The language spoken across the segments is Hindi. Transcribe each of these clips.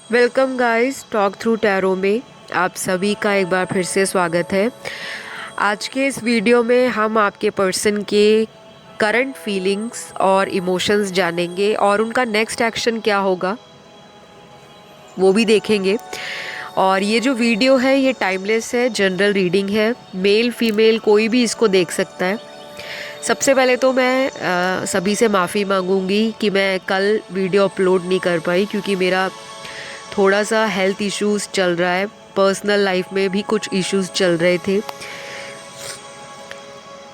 Welcome guys, talk through tarot में आप सभी का एक बार फिर से स्वागत है। आज के इस वीडियो में हम आपके पर्सन के करंट फीलिंग्स और इमोशंस जानेंगे और उनका नेक्स्ट एक्शन क्या होगा वो भी देखेंगे। और ये जो वीडियो है ये टाइमलेस है, जनरल रीडिंग है, मेल फीमेल कोई भी इसको देख सकता है। सबसे पहले तो मैं सभी से माफ़ी मांगूंगी कि मैं कल वीडियो अपलोड नहीं कर पाई क्योंकि मेरा थोड़ा सा हेल्थ इश्यूज चल रहा है, पर्सनल लाइफ में भी कुछ इश्यूज चल रहे थे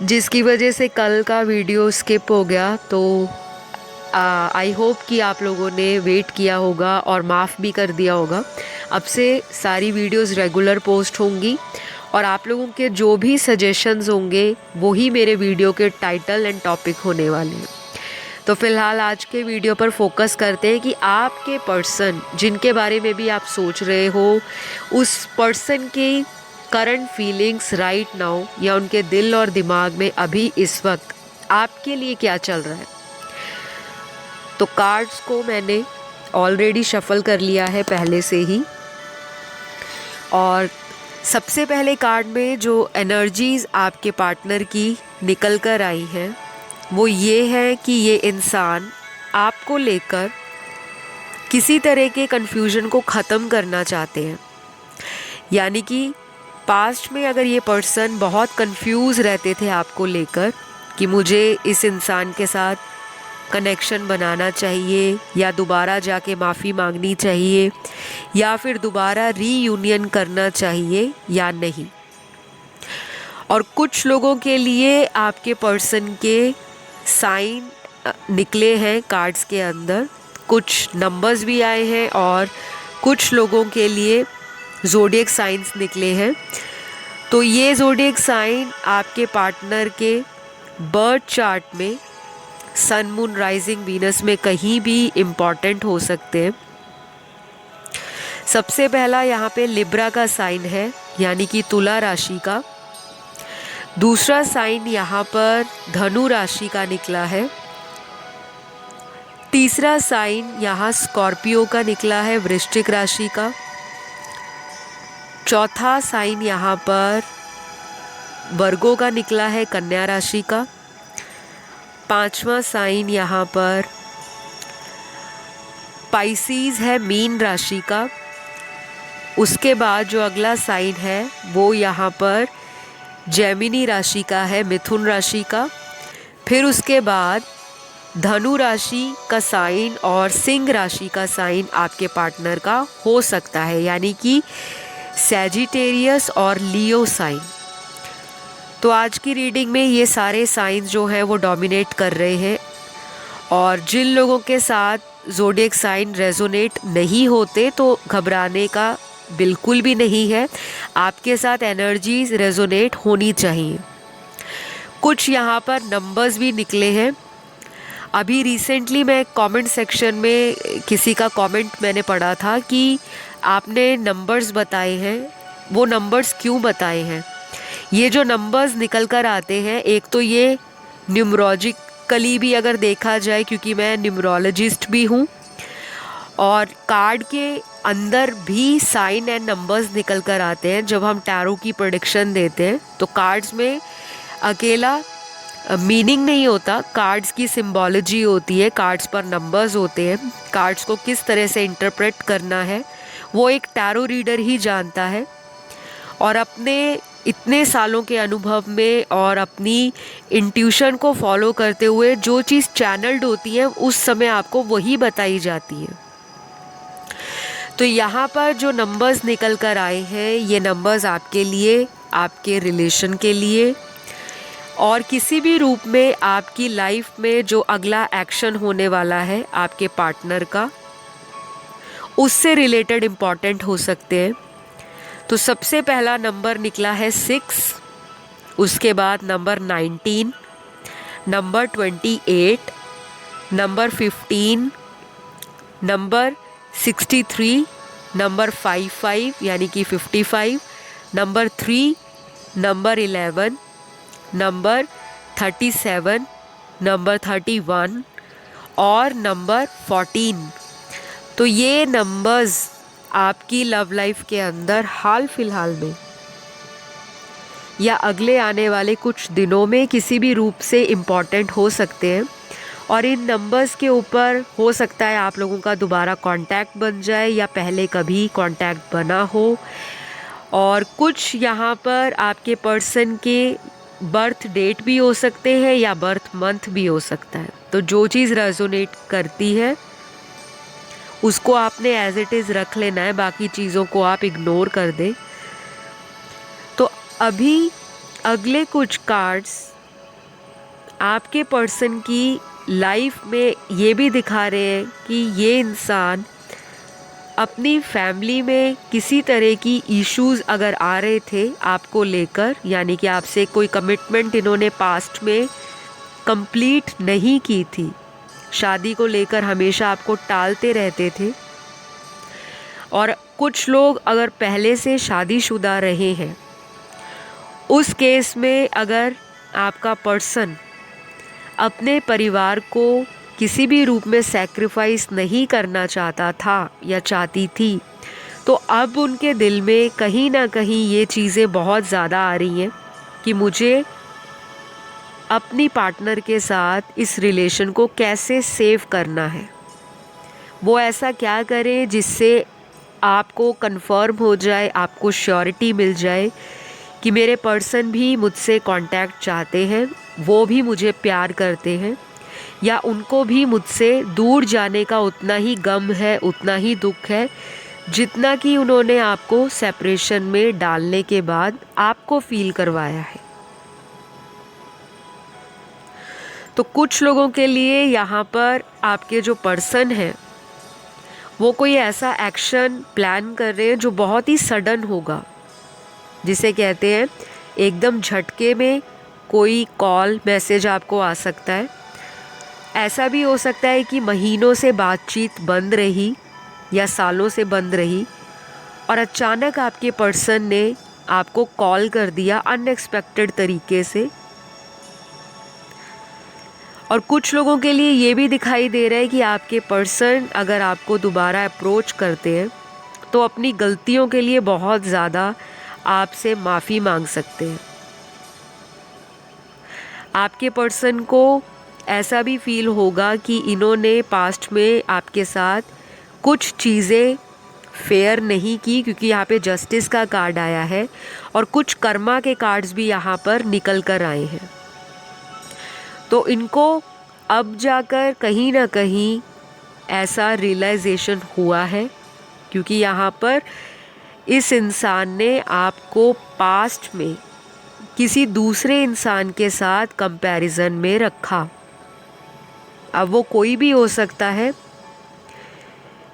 जिसकी वजह से कल का वीडियो स्किप हो गया। तो आई होप कि आप लोगों ने वेट किया होगा और माफ़ भी कर दिया होगा। अब से सारी वीडियोस रेगुलर पोस्ट होंगी और आप लोगों के जो भी सजेशंस होंगे वही मेरे वीडियो के टाइटल एंड टॉपिक होने वाले हैं। तो फिलहाल आज के वीडियो पर फोकस करते हैं कि आपके पर्सन जिनके बारे में भी आप सोच रहे हो उस पर्सन की करंट फीलिंग्स राइट नाउ या उनके दिल और दिमाग में अभी इस वक्त आपके लिए क्या चल रहा है। तो कार्ड्स को मैंने ऑलरेडी शफल कर लिया है पहले से ही, और सबसे पहले कार्ड में जो एनर्जीज़ आपके पार्टनर की निकल कर आई हैं वो ये है कि ये इंसान आपको लेकर किसी तरह के कन्फ्यूजन को ख़त्म करना चाहते हैं। यानी कि पास्ट में अगर ये पर्सन बहुत कंफ्यूज रहते थे आपको लेकर कि मुझे इस इंसान के साथ कनेक्शन बनाना चाहिए या दोबारा जाके माफ़ी मांगनी चाहिए या फिर दोबारा रीयूनियन करना चाहिए या नहीं। और कुछ लोगों के लिए आपके पर्सन के साइन निकले हैं कार्ड्स के अंदर, कुछ नंबर्स भी आए हैं और कुछ लोगों के लिए ज़ोडिएक साइंस निकले हैं। तो ये ज़ोडिएक साइन आपके पार्टनर के बर्थ चार्ट में सन मून राइजिंग वीनस में कहीं भी इम्पॉर्टेंट हो सकते हैं। सबसे पहला यहाँ पे लिब्रा का साइन है यानी कि तुला राशि का। दूसरा साइन यहाँ पर धनु राशि का निकला है। तीसरा साइन यहाँ स्कॉर्पियो का निकला है, वृश्चिक राशि का। चौथा साइन यहाँ पर वर्गो का निकला है, कन्या राशि का। पांचवा साइन यहाँ पर पाइसीज है, मीन राशि का। उसके बाद जो अगला साइन है वो यहाँ पर जेमिनी राशि का है, मिथुन राशि का। फिर उसके बाद धनु राशि का साइन और सिंह राशि का साइन आपके पार्टनर का हो सकता है, यानी कि सैजिटेरियस और लियो साइन। तो आज की रीडिंग में ये सारे साइंस जो हैं वो डोमिनेट कर रहे हैं। और जिन लोगों के साथ ज़ोडिएक साइन रेजोनेट नहीं होते तो घबराने का बिल्कुल भी नहीं है, आपके साथ एनर्जीज रेजोनेट होनी चाहिए। कुछ यहाँ पर नंबर्स भी निकले हैं। अभी रिसेंटली मैं कमेंट सेक्शन में किसी का कमेंट मैंने पढ़ा था कि आपने नंबर्स बताए हैं, वो नंबर्स क्यों बताए हैं। ये जो नंबर्स निकल कर आते हैं, एक तो ये न्यूमरोलॉजिकली भी अगर देखा जाए, क्योंकि मैं न्यूमरोलॉजिस्ट भी हूँ, और कार्ड के अंदर भी साइन एंड नंबर्स निकल कर आते हैं। जब हम टैरो की प्रेडिक्शन देते हैं तो कार्ड्स में अकेला मीनिंग नहीं होता, कार्ड्स की सिंबोलॉजी होती है, कार्ड्स पर नंबर्स होते हैं। कार्ड्स को किस तरह से इंटरप्रेट करना है वो एक टैरो रीडर ही जानता है। और अपने इतने सालों के अनुभव में और अपनी इंट्यूशन को फॉलो करते हुए जो चीज़ चैनल्ड होती है उस समय आपको वही बताई जाती है। तो यहाँ पर जो नंबर्स निकल कर आए हैं ये नंबर्स आपके लिए, आपके रिलेशन के लिए और किसी भी रूप में आपकी लाइफ में जो अगला एक्शन होने वाला है आपके पार्टनर का, उससे रिलेटेड इम्पॉर्टेंट हो सकते हैं। तो सबसे पहला नंबर निकला है 6, उसके बाद number 19, number 28, number 15, number 63, number 55 यानी कि 55, नंबर 3, नंबर 11, नंबर 37, नंबर 31 और नंबर 14। तो ये नंबर्स आपकी लव लाइफ के अंदर हाल फिलहाल में या अगले आने वाले कुछ दिनों में किसी भी रूप से इम्पॉर्टेंट हो सकते हैं। और इन नंबर्स के ऊपर हो सकता है आप लोगों का दोबारा कांटेक्ट बन जाए या पहले कभी कांटेक्ट बना हो। और कुछ यहाँ पर आपके पर्सन के बर्थ डेट भी हो सकते हैं या बर्थ मंथ भी हो सकता है। तो जो चीज़ रेजोनेट करती है उसको आपने एज इट इज़ रख लेना है, बाकी चीज़ों को आप इग्नोर कर दें। तो अभी अगले कुछ कार्ड्स आपके पर्सन की लाइफ में ये भी दिखा रहे हैं कि ये इंसान अपनी फैमिली में किसी तरह की इश्यूज अगर आ रहे थे आपको लेकर, यानी कि आपसे कोई कमिटमेंट इन्होंने पास्ट में कंप्लीट नहीं की थी, शादी को लेकर हमेशा आपको टालते रहते थे। और कुछ लोग अगर पहले से शादीशुदा रहे हैं, उस केस में अगर आपका पर्सन अपने परिवार को किसी भी रूप में सैक्रिफाइस नहीं करना चाहता था या चाहती थी, तो अब उनके दिल में कहीं ना कहीं ये चीज़ें बहुत ज़्यादा आ रही हैं कि मुझे अपनी पार्टनर के साथ इस रिलेशन को कैसे सेव करना है। वो ऐसा क्या करें जिससे आपको कंफर्म हो जाए, आपको श्योरिटी मिल जाए कि मेरे पर्सन भी मुझसे कांटेक्ट चाहते हैं, वो भी मुझे प्यार करते हैं, या उनको भी मुझसे दूर जाने का उतना ही गम है, उतना ही दुख है जितना कि उन्होंने आपको सेपरेशन में डालने के बाद आपको फील करवाया है। तो कुछ लोगों के लिए यहाँ पर आपके जो पर्सन हैं वो कोई ऐसा एक्शन प्लान कर रहे हैं जो बहुत ही सडन होगा, जिसे कहते हैं एकदम झटके में कोई कॉल मैसेज आपको आ सकता है। ऐसा भी हो सकता है कि महीनों से बातचीत बंद रही या सालों से बंद रही और अचानक आपके पर्सन ने आपको कॉल कर दिया अनएक्सपेक्टेड तरीके से। और कुछ लोगों के लिए ये भी दिखाई दे रहा है कि आपके पर्सन अगर आपको दोबारा अप्रोच करते हैं तो अपनी गलतियों के लिए बहुत ज़्यादा आपसे माफ़ी मांग सकते हैं। आपके पर्सन को ऐसा भी फील होगा कि इन्होंने पास्ट में आपके साथ कुछ चीज़ें फेयर नहीं की, क्योंकि यहाँ पे जस्टिस का कार्ड आया है और कुछ कर्मा के कार्ड्स भी यहाँ पर निकल कर आए हैं। तो इनको अब जाकर कहीं ना कहीं ऐसा रियलाइजेशन हुआ है, क्योंकि यहाँ पर इस इंसान ने आपको पास्ट में किसी दूसरे इंसान के साथ कंपैरिजन में रखा। अब वो कोई भी हो सकता है,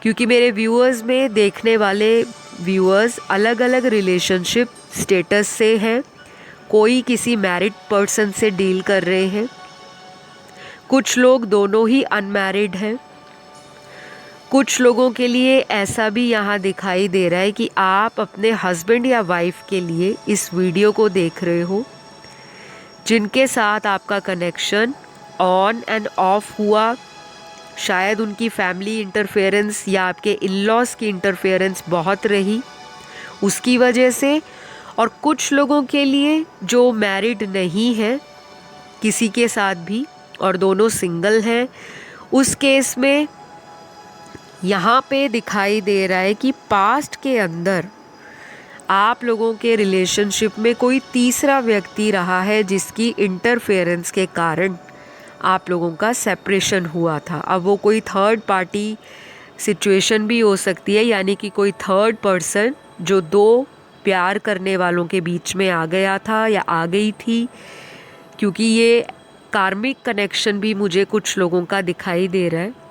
क्योंकि मेरे व्यूअर्स में देखने वाले व्यूअर्स अलग अलग रिलेशनशिप स्टेटस से हैं। कोई किसी मैरिड पर्सन से डील कर रहे हैं, कुछ लोग दोनों ही अनमैरिड हैं। कुछ लोगों के लिए ऐसा भी यहाँ दिखाई दे रहा है कि आप अपने हस्बैंड या वाइफ के लिए इस वीडियो को देख रहे हो, जिनके साथ आपका कनेक्शन ऑन एंड ऑफ हुआ। शायद उनकी फैमिली इंटरफेरेंस या आपके इन-लॉज की इंटरफेरेंस बहुत रही उसकी वजह से। और कुछ लोगों के लिए जो मैरिड नहीं है किसी के साथ भी और दोनों सिंगल हैं, उस केस में यहाँ पे दिखाई दे रहा है कि पास्ट के अंदर आप लोगों के रिलेशनशिप में कोई तीसरा व्यक्ति रहा है जिसकी इंटरफेरेंस के कारण आप लोगों का सेपरेशन हुआ था। अब वो कोई थर्ड पार्टी सिचुएशन भी हो सकती है, यानी कि कोई थर्ड पर्सन जो दो प्यार करने वालों के बीच में आ गया था या आ गई थी, क्योंकि ये कार्मिक कनेक्शन भी मुझे कुछ लोगों का दिखाई दे रहा है।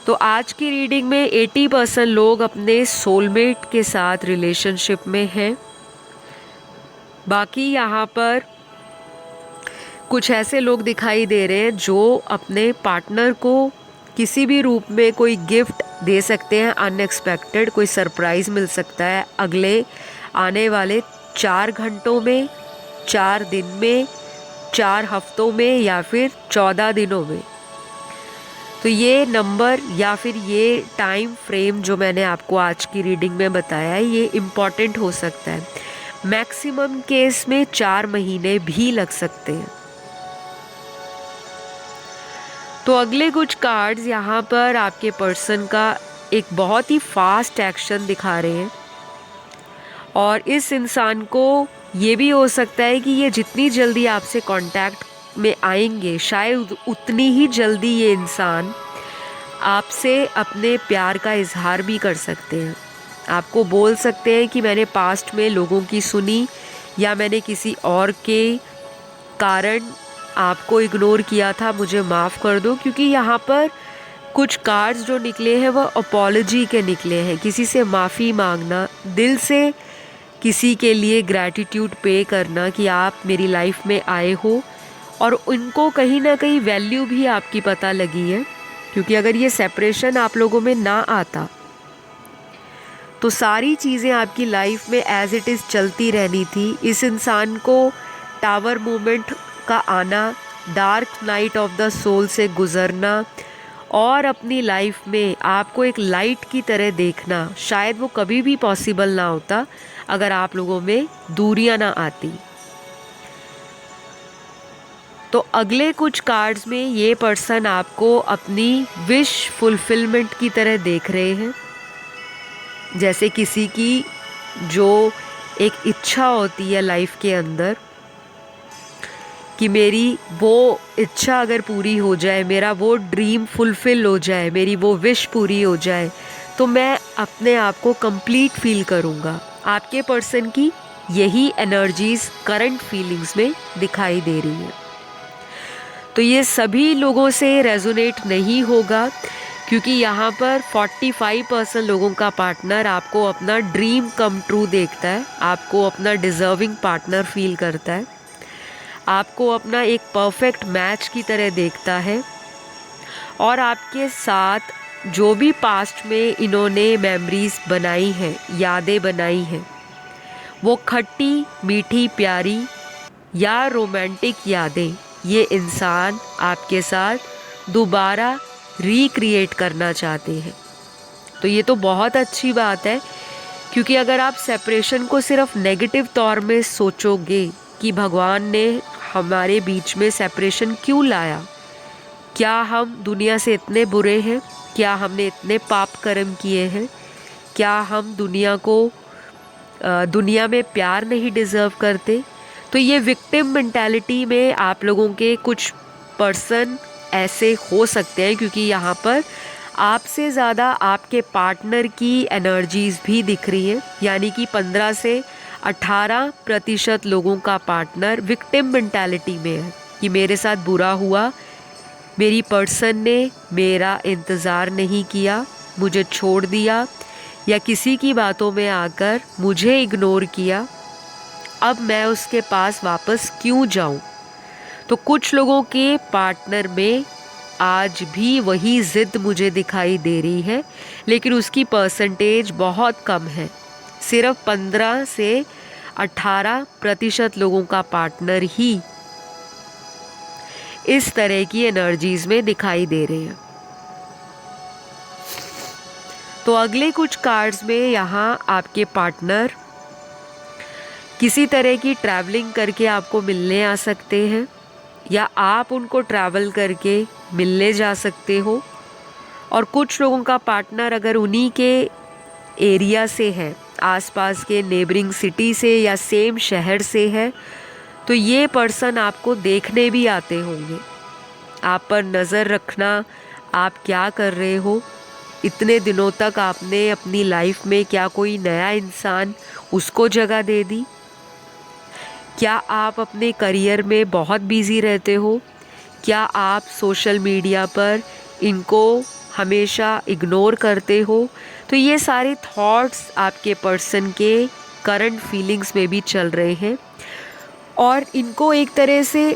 तो आज की रीडिंग में 80% लोग अपने सोलमेट के साथ रिलेशनशिप में हैं। बाकी यहाँ पर कुछ ऐसे लोग दिखाई दे रहे हैं जो अपने पार्टनर को किसी भी रूप में कोई गिफ्ट दे सकते हैं, अनएक्सपेक्टेड कोई सरप्राइज़ मिल सकता है अगले आने वाले 4 घंटों में, 4 दिन में, 4 हफ्तों में या फिर 14 दिनों में। तो ये नंबर या फिर ये टाइम फ्रेम जो मैंने आपको आज की रीडिंग में बताया है, ये इम्पॉर्टेंट हो सकता है। मैक्सिमम केस में 4 महीने भी लग सकते हैं। तो अगले कुछ कार्ड्स यहाँ पर आपके पर्सन का एक बहुत ही फास्ट एक्शन दिखा रहे हैं, और इस इंसान को ये भी हो सकता है कि ये जितनी जल्दी आपसे कांटेक्ट में आएंगे, शायद उतनी ही जल्दी ये इंसान आपसे अपने प्यार का इजहार भी कर सकते हैं। आपको बोल सकते हैं कि मैंने पास्ट में लोगों की सुनी, या मैंने किसी और के कारण आपको इग्नोर किया था, मुझे माफ़ कर दो। क्योंकि यहाँ पर कुछ कार्ड्स जो निकले हैं वह अपॉलजी के निकले हैं, किसी से माफ़ी मांगना, दिल से किसी के लिए ग्रैटिट्यूड पे करना कि आप मेरी लाइफ में आए हो, और उनको कहीं ना कहीं वैल्यू भी आपकी पता लगी है। क्योंकि अगर ये सेपरेशन आप लोगों में ना आता तो सारी चीज़ें आपकी लाइफ में एज इट इज़ चलती रहनी थी। इस इंसान को टावर मोमेंट का आना, dark night of the soul से गुज़रना, और अपनी लाइफ में आपको एक लाइट की तरह देखना, शायद वो कभी भी पॉसिबल ना होता अगर आप लोगों में दूरियां ना आती। तो अगले कुछ कार्ड्स में ये पर्सन आपको अपनी विश फुलफिलमेंट की तरह देख रहे हैं। जैसे किसी की जो एक इच्छा होती है लाइफ के अंदर कि मेरी वो इच्छा अगर पूरी हो जाए, मेरा वो ड्रीम फुलफिल हो जाए, मेरी वो विश पूरी हो जाए, तो मैं अपने आप को कंप्लीट फील करूँगा। आपके पर्सन की यही एनर्जीज करंट फीलिंग्स में दिखाई दे रही है। तो ये सभी लोगों से रेजोनेट नहीं होगा, क्योंकि यहाँ पर 45% लोगों का पार्टनर आपको अपना ड्रीम कम ट्रू देखता है, आपको अपना डिज़र्विंग पार्टनर फील करता है, आपको अपना एक परफेक्ट मैच की तरह देखता है, और आपके साथ जो भी पास्ट में इन्होंने मेमोरीज बनाई हैं, यादें बनाई हैं, वो खट्टी मीठी प्यारी या रोमांटिक यादें ये इंसान आपके साथ दोबारा रिक्रिएट करना चाहते हैं। तो ये तो बहुत अच्छी बात है, क्योंकि अगर आप सेपरेशन को सिर्फ नेगेटिव तौर में सोचोगे कि भगवान ने हमारे बीच में सेपरेशन क्यों लाया, क्या हम दुनिया से इतने बुरे हैं, क्या हमने इतने पाप कर्म किए हैं, क्या हम दुनिया में प्यार नहीं डिज़र्व करते, तो ये विक्टिम मेंटालिटी में आप लोगों के कुछ पर्सन ऐसे हो सकते हैं। क्योंकि यहाँ पर आपसे ज़्यादा आपके पार्टनर की एनर्जीज़ भी दिख रही हैं, यानी कि 15 से 18% लोगों का पार्टनर विक्टिम मेंटालिटी में है कि मेरे साथ बुरा हुआ, मेरी पर्सन ने मेरा इंतज़ार नहीं किया, मुझे छोड़ दिया, या किसी की बातों में आकर मुझे इग्नोर किया, अब मैं उसके पास वापस क्यों जाऊं। तो कुछ लोगों के पार्टनर में आज भी वही ज़िद मुझे दिखाई दे रही है, लेकिन उसकी परसेंटेज बहुत कम है। सिर्फ 15 से 18% लोगों का पार्टनर ही इस तरह की एनर्जीज में दिखाई दे रहे हैं। तो अगले कुछ कार्ड्स में यहाँ आपके पार्टनर किसी तरह की ट्रैवलिंग करके आपको मिलने आ सकते हैं, या आप उनको ट्रैवल करके मिलने जा सकते हो। और कुछ लोगों का पार्टनर अगर उन्हीं के एरिया से है, आसपास के नेबरिंग सिटी से या सेम शहर से है, तो ये पर्सन आपको देखने भी आते होंगे, आप पर नज़र रखना, आप क्या कर रहे हो, इतने दिनों तक आपने अपनी लाइफ में क्या कोई नया इंसान उसको जगह दे दी, क्या आप अपने करियर में बहुत बिजी रहते हो, क्या आप सोशल मीडिया पर इनको हमेशा इग्नोर करते हो। तो ये सारे थॉट्स आपके पर्सन के करंट फीलिंग्स में भी चल रहे हैं, और इनको एक तरह से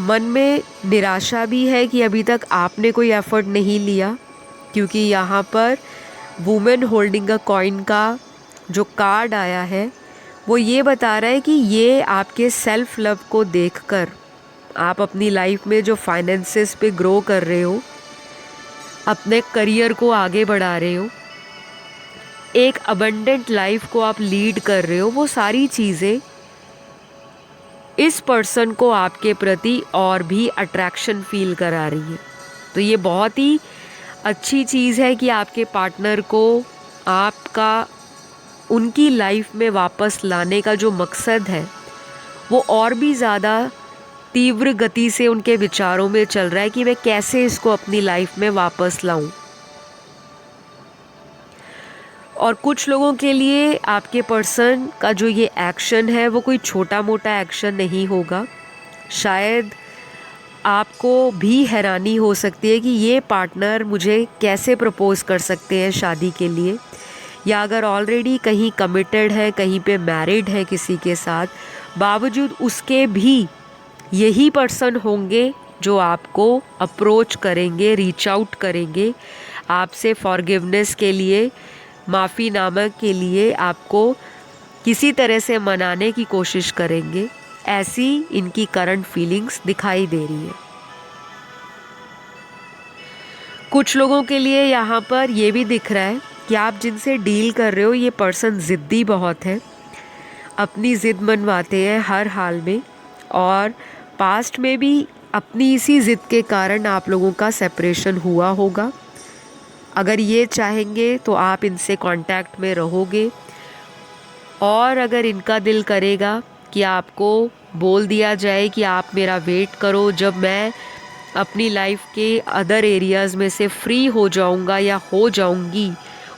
मन में निराशा भी है कि अभी तक आपने कोई एफर्ट नहीं लिया, क्योंकि यहाँ पर वुमेन होल्डिंग अ कॉइन का जो कार्ड आया है वो ये बता रहा है कि ये आपके सेल्फ लव को देखकर आप अपनी लाइफ में जो फाइनेंसेस पे ग्रो कर रहे हो, अपने करियर को आगे बढ़ा रहे हो, एक अबंडेंट लाइफ को आप लीड कर रहे हो, वो सारी चीज़ें इस पर्सन को आपके प्रति और भी अट्रैक्शन फील करा रही है। तो ये बहुत ही अच्छी चीज़ है कि आपके पार्टनर को आपका उनकी लाइफ में वापस लाने का जो मकसद है वो और भी ज़्यादा तीव्र गति से उनके विचारों में चल रहा है कि मैं कैसे इसको अपनी लाइफ में वापस लाऊं। और कुछ लोगों के लिए आपके पर्सन का जो ये एक्शन है वो कोई छोटा मोटा एक्शन नहीं होगा। शायद आपको भी हैरानी हो सकती है कि ये पार्टनर मुझे कैसे प्रपोज़ कर सकते हैं शादी के लिए, या अगर ऑलरेडी कहीं कमिटेड है, कहीं पे मैरिड है किसी के साथ, बावजूद उसके भी यही पर्सन होंगे जो आपको अप्रोच करेंगे, रीच आउट करेंगे, आपसे फॉरगिवनेस के लिए, माफ़ीनामा के लिए आपको किसी तरह से मनाने की कोशिश करेंगे। ऐसी इनकी करंट फीलिंग्स दिखाई दे रही है। कुछ लोगों के लिए यहाँ पर ये भी दिख रहा है कि आप जिनसे डील कर रहे हो ये पर्सन ज़िद्दी बहुत है, अपनी ज़िद मनवाते हैं हर हाल में, और पास्ट में भी अपनी इसी ज़िद के कारण आप लोगों का सेपरेशन हुआ होगा। अगर ये चाहेंगे तो आप इनसे कांटेक्ट में रहोगे, और अगर इनका दिल करेगा कि आपको बोल दिया जाए कि आप मेरा वेट करो, जब मैं अपनी लाइफ के अदर एरियाज़ में से फ्री हो जाऊंगा या हो जाऊंगी,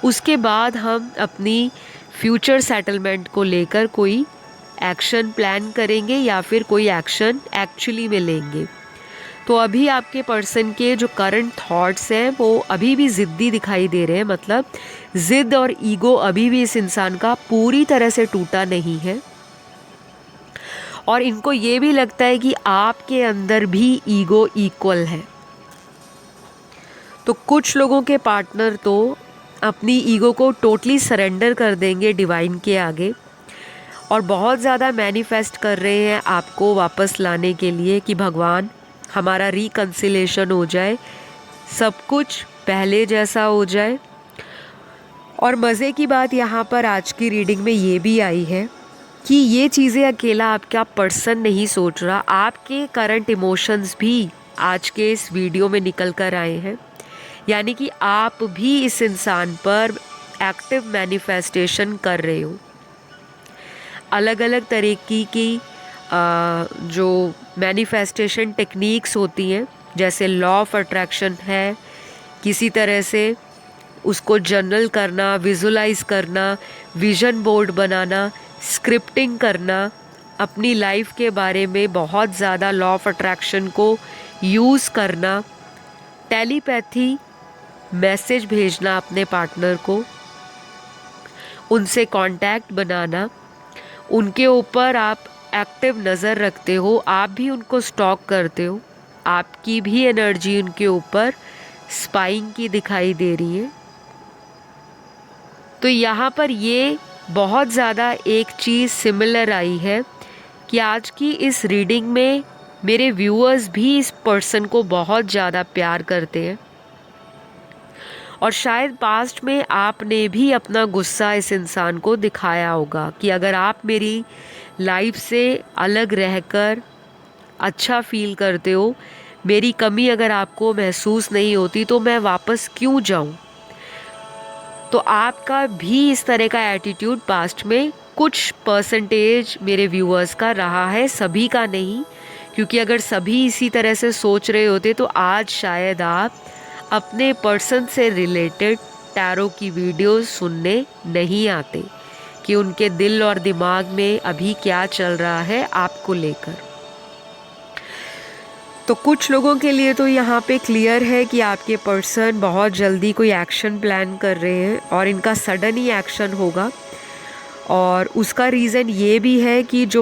उसके बाद हम अपनी फ्यूचर सेटलमेंट को लेकर कोई एक्शन प्लान करेंगे या फिर कोई एक्शन एक्चुअली में लेंगे। तो अभी आपके पर्सन के जो करंट थॉट्स हैं वो अभी भी ज़िद्दी दिखाई दे रहे हैं, मतलब ज़िद और ईगो अभी भी इस इंसान का पूरी तरह से टूटा नहीं है। और इनको ये भी लगता है कि आपके अंदर भी ईगो इक्वल है। तो कुछ लोगों के पार्टनर तो अपनी ईगो को टोटली सरेंडर कर देंगे डिवाइन के आगे, और बहुत ज़्यादा मैनिफेस्ट कर रहे हैं आपको वापस लाने के लिए कि भगवान हमारा रिकन्सिलेशन हो जाए, सब कुछ पहले जैसा हो जाए। और मज़े की बात यहाँ पर आज की रीडिंग में ये भी आई है कि ये चीज़ें अकेला आपका पर्सन नहीं सोच रहा, आपके करंट इमोशंस भी आज के इस वीडियो में निकल कर आए हैं। यानी कि आप भी इस इंसान पर एक्टिव मैनिफेस्टेशन कर रहे हो। अलग अलग तरीक़े की जो मैनिफेस्टेशन टेक्निक्स होती हैं, जैसे लॉ ऑफ अट्रैक्शन है, किसी तरह से उसको जर्नल करना, विजुलाइज करना, विजन बोर्ड बनाना, स्क्रिप्टिंग करना, अपनी लाइफ के बारे में बहुत ज़्यादा लॉ ऑफ अट्रैक्शन को यूज़ करना, टेलीपैथी मैसेज भेजना अपने पार्टनर को, उनसे कांटेक्ट बनाना, उनके ऊपर आप एक्टिव नज़र रखते हो, आप भी उनको स्टॉक करते हो, आपकी भी एनर्जी उनके ऊपर स्पाइंग की दिखाई दे रही है। तो यहाँ पर ये बहुत ज़्यादा एक चीज़ सिमिलर आई है कि आज की इस रीडिंग में मेरे व्यूअर्स भी इस पर्सन को बहुत ज़्यादा प्यार करते हैं, और शायद पास्ट में आपने भी अपना गुस्सा इस इंसान को दिखाया होगा कि अगर आप मेरी लाइफ से अलग रहकर अच्छा फील करते हो, मेरी कमी अगर आपको महसूस नहीं होती तो मैं वापस क्यों जाऊं। तो आपका भी इस तरह का एटीट्यूड पास्ट में कुछ परसेंटेज मेरे व्यूअर्स का रहा है, सभी का नहीं, क्योंकि अगर सभी इसी तरह से सोच रहे होते तो आज शायद आप अपने पर्सन से रिलेटेड टैरो की वीडियोस सुनने नहीं आते कि उनके दिल और दिमाग में अभी क्या चल रहा है आपको लेकर। तो कुछ लोगों के लिए तो यहाँ पे क्लियर है कि आपके पर्सन बहुत जल्दी कोई एक्शन प्लान कर रहे हैं और इनका सडन ही एक्शन होगा, और उसका रीज़न ये भी है कि जो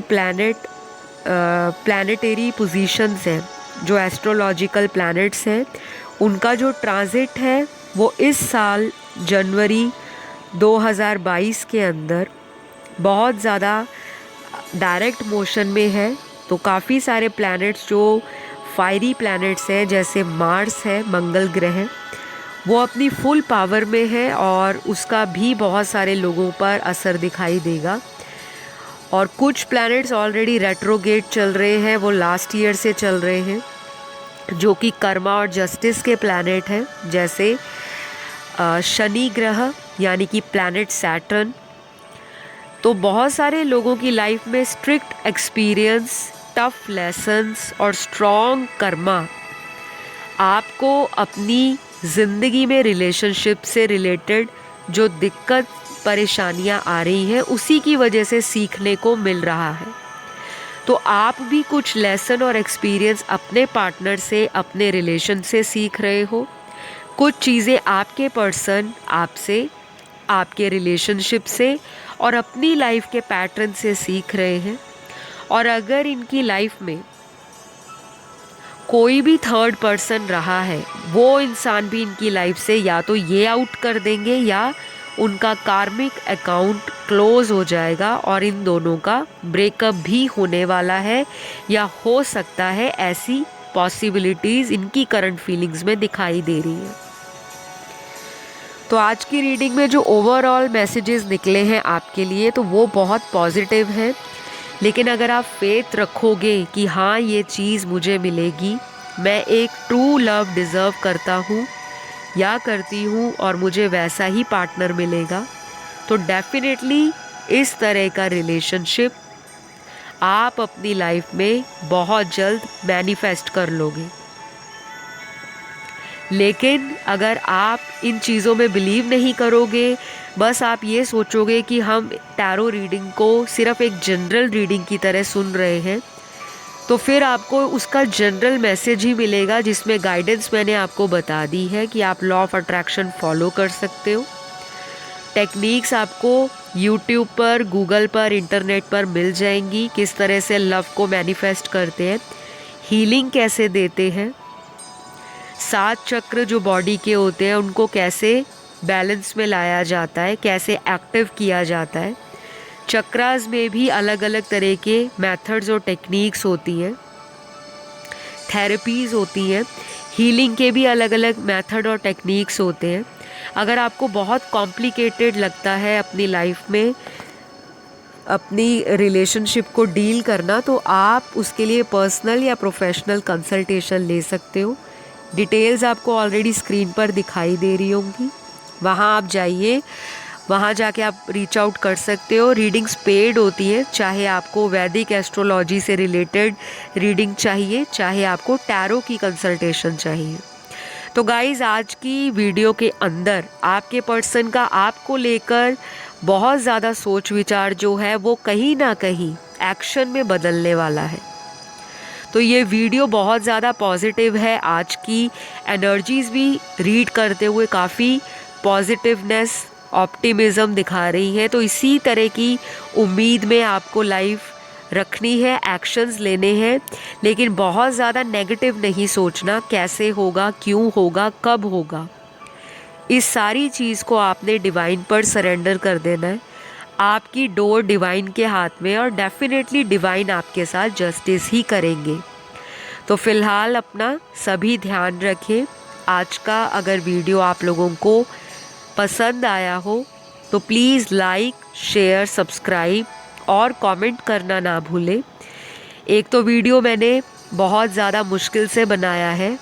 प्लानिटरी पोजीशंस हैं, जो एस्ट्रोलॉजिकल प्लैनेट्स हैं, उनका जो ट्रांजिट है वो इस साल जनवरी 2022 के अंदर बहुत ज़्यादा डायरेक्ट मोशन में है। तो काफ़ी सारे प्लैनेट्स जो फायरी प्लैनेट्स हैं, जैसे मार्स है, मंगल ग्रह, वो अपनी फुल पावर में है और उसका भी बहुत सारे लोगों पर असर दिखाई देगा। और कुछ प्लैनेट्स ऑलरेडी रेट्रोगेट चल रहे हैं, वो लास्ट ईयर से चल रहे हैं, जो कि कर्मा और जस्टिस के प्लैनेट हैं, जैसे शनि ग्रह यानी कि प्लैनेट सैटर्न। तो बहुत सारे लोगों की लाइफ में स्ट्रिक्ट एक्सपीरियंस, टफ लेसन्स और स्ट्रॉन्ग कर्मा आपको अपनी ज़िंदगी में रिलेशनशिप से रिलेटेड जो दिक्कत परेशानियां आ रही हैं उसी की वजह से सीखने को मिल रहा है। तो आप भी कुछ लेसन और एक्सपीरियंस अपने पार्टनर से, अपने रिलेशन से सीख रहे हो। कुछ चीज़ें आपके पर्सन आपसे, आपके रिलेशनशिप से और अपनी लाइफ के पैटर्न से सीख रहे हैं। और अगर इनकी लाइफ में कोई भी थर्ड पर्सन रहा है, वो इंसान भी इनकी लाइफ से या तो ये आउट कर देंगे या उनका कार्मिक अकाउंट क्लोज हो जाएगा और इन दोनों का ब्रेकअप भी होने वाला है या हो सकता है। ऐसी पॉसिबिलिटीज़ इनकी करंट फीलिंग्स में दिखाई दे रही है। तो आज की रीडिंग में जो ओवरऑल मैसेजेस निकले हैं आपके लिए, तो वो बहुत पॉजिटिव है। लेकिन अगर आप फेथ रखोगे कि हाँ ये चीज़ मुझे मिलेगी, मैं एक ट्रू लव डिज़र्व करता हूँ या करती हूँ और मुझे वैसा ही पार्टनर मिलेगा, तो डेफिनेटली इस तरह का रिलेशनशिप आप अपनी लाइफ में बहुत जल्द मैनिफेस्ट कर लोगे। लेकिन अगर आप इन चीज़ों में बिलीव नहीं करोगे, बस आप ये सोचोगे कि हम टैरो रीडिंग को सिर्फ एक जनरल रीडिंग की तरह सुन रहे हैं, तो फिर आपको उसका जनरल मैसेज ही मिलेगा जिसमें गाइडेंस मैंने आपको बता दी है कि आप लॉ ऑफ अट्रैक्शन फॉलो कर सकते हो। टेक्निक्स आपको यूट्यूब पर, गूगल पर, इंटरनेट पर मिल जाएंगी, किस तरह से लव को मैनिफेस्ट करते हैं, हीलिंग कैसे देते हैं, 7 चक्र जो बॉडी के होते हैं उनको कैसे बैलेंस में लाया जाता है, कैसे एक्टिव किया जाता है। चक्रास में भी अलग अलग तरह के मेथड्स और टेक्निक्स होती हैं, थेरेपीज़ होती हैं, हीलिंग के भी अलग अलग मेथड और टेक्निक्स होते हैं। अगर आपको बहुत कॉम्प्लिकेटेड लगता है अपनी लाइफ में अपनी रिलेशनशिप को डील करना, तो आप उसके लिए पर्सनल या प्रोफेशनल कंसल्टेशन ले सकते हो। डिटेल्स आपको ऑलरेडी स्क्रीन पर दिखाई दे रही होंगी, वहाँ आप जाइए, वहाँ जाके आप रीच आउट कर सकते हो। रीडिंग्स पेड होती है, चाहे आपको वैदिक एस्ट्रोलॉजी से रिलेटेड रीडिंग चाहिए, चाहे आपको टैरो की कंसल्टेशन चाहिए। तो गाइज़, आज की वीडियो के अंदर आपके पर्सन का आपको लेकर बहुत ज़्यादा सोच विचार जो है वो कहीं ना कहीं एक्शन में बदलने वाला है। तो ये वीडियो बहुत ज़्यादा पॉजिटिव है। आज की एनर्जीज़ भी रीड करते हुए काफ़ी पॉजिटिवनेस, ऑप्टिमिज़म दिखा रही है। तो इसी तरह की उम्मीद में आपको लाइफ रखनी है, एक्शंस लेने हैं, लेकिन बहुत ज़्यादा नेगेटिव नहीं सोचना, कैसे होगा, क्यों होगा, कब होगा। इस सारी चीज़ को आपने डिवाइन पर सरेंडर कर देना है। आपकी डोर डिवाइन के हाथ में, और डेफिनेटली डिवाइन आपके साथ जस्टिस ही करेंगे। तो फ़िलहाल अपना सभी ध्यान रखें। आज का अगर वीडियो आप लोगों को पसंद आया हो तो प्लीज़ लाइक, शेयर, सब्सक्राइब और कमेंट करना ना भूलें। एक तो वीडियो मैंने बहुत ज़्यादा मुश्किल से बनाया है,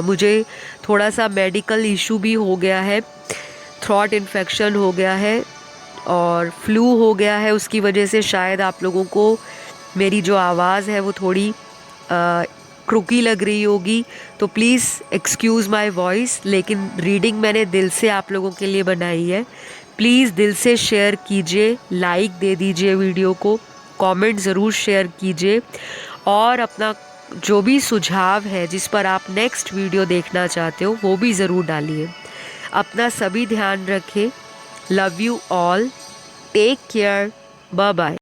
मुझे थोड़ा सा मेडिकल इशू भी हो गया है, थ्रॉट इन्फेक्शन हो गया है और फ्लू हो गया है। उसकी वजह से शायद आप लोगों को मेरी जो आवाज़ है वो थोड़ी क्रुकी लग रही होगी, तो प्लीज़ एक्सक्यूज़ माय वॉइस। लेकिन रीडिंग मैंने दिल से आप लोगों के लिए बनाई है। प्लीज़ दिल से शेयर कीजिए, लाइक दे दीजिए वीडियो को, कमेंट ज़रूर शेयर कीजिए और अपना जो भी सुझाव है जिस पर आप नेक्स्ट वीडियो देखना चाहते हो वो भी ज़रूर डालिए। अपना सभी ध्यान रखें। Love you all, take care, bye bye.